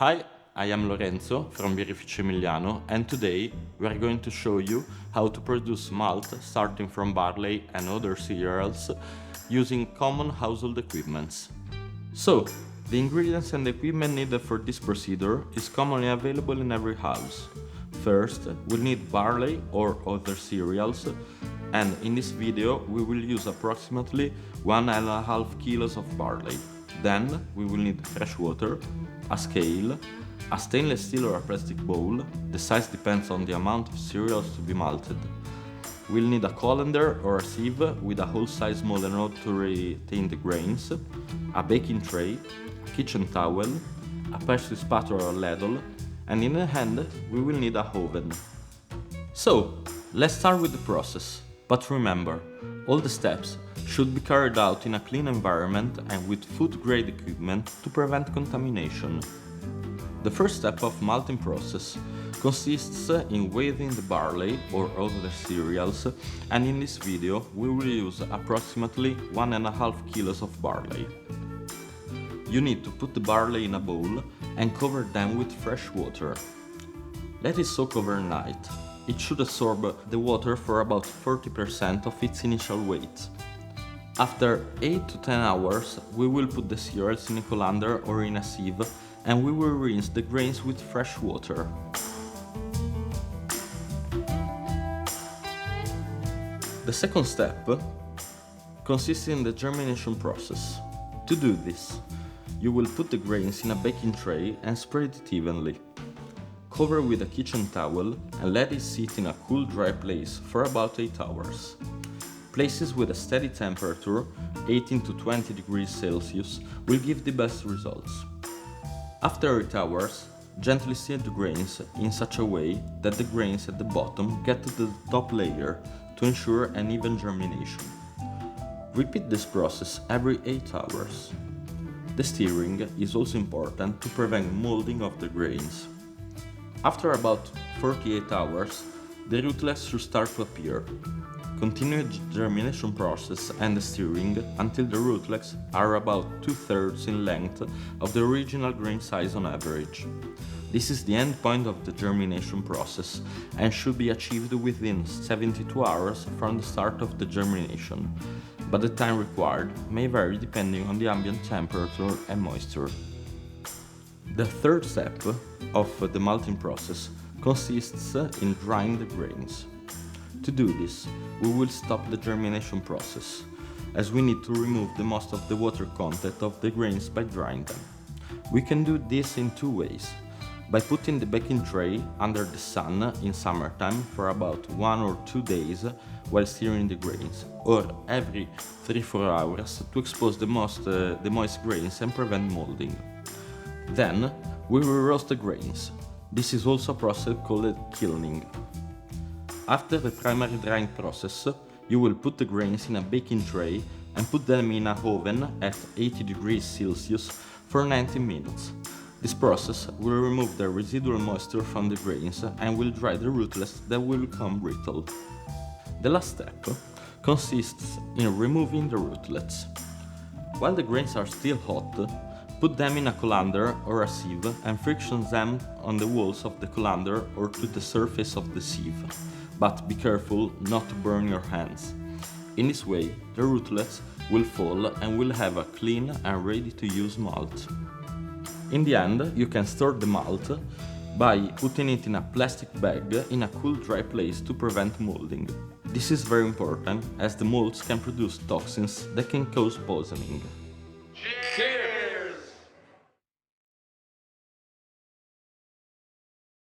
Hi, I am Lorenzo from Birrificio Emiliano, and today we are going to show you how to produce malt starting from barley and other cereals using common household equipments. So, the ingredients and equipment needed for this procedure is commonly available in every house. First, we'll need barley or other cereals, and in this video we will use approximately 1.5 kilos of barley. Then we will need fresh water, a scale, a stainless steel or a plastic bowl, the size depends on the amount of cereals to be malted. We'll need a colander or a sieve with a hole size small enough to retain the grains, a baking tray, a kitchen towel, a pastry spatula or ladle, and in the end we will need a oven. So, let's start with the process. But remember, all the steps should be carried out in a clean environment and with food-grade equipment to prevent contamination. The first step of malting process consists in weighing the barley or other cereals, and in this video we will use approximately 1.5 kilos of barley. You need to put the barley in a bowl and cover them with fresh water. Let it soak overnight. It should absorb the water for about 40% of its initial weight. After 8 to 10 hours, we will put the cereals in a colander or in a sieve and we will rinse the grains with fresh water. The second step consists in the germination process. To do this, you will put the grains in a baking tray and spread it evenly. Cover with a kitchen towel and let it sit in a cool, dry place for about 8 hours. Places with a steady temperature, 18 to 20 degrees Celsius, will give the best results. After 8 hours, gently stir the grains in such a way that the grains at the bottom get to the top layer to ensure an even germination. Repeat this process every 8 hours. The stirring is also important to prevent molding of the grains. After about 48 hours, the rootlets should start to appear. Continue the germination process and the stirring until the rootlets are about 2/3 in length of the original grain size on average. This is the end point of the germination process and should be achieved within 72 hours from the start of the germination, but the time required may vary depending on the ambient temperature and moisture. The third step of the malting process consists in drying the grains. To do this, we will stop the germination process, as we need to remove the most of the water content of the grains by drying them. We can do this in two ways: by putting the baking tray under the sun in summertime for about 1 or 2 days while stirring the grains, or every 3-4 hours to expose the moist grains and prevent molding. Then, we will roast the grains. This is also a process called kilning. After the primary drying process, you will put the grains in a baking tray and put them in an oven at 80 degrees Celsius for 90 minutes. This process will remove the residual moisture from the grains and will dry the rootlets that will become brittle. The last step consists in removing the rootlets. While the grains are still hot, put them in a colander or a sieve and friction them on the walls of the colander or to the surface of the sieve. But be careful not to burn your hands. In this way, the rootlets will fall and will have a clean and ready to use malt. In the end, you can store the malt by putting it in a plastic bag in a cool, dry place to prevent molding. This is very important as the molds can produce toxins that can cause poisoning. Cheers!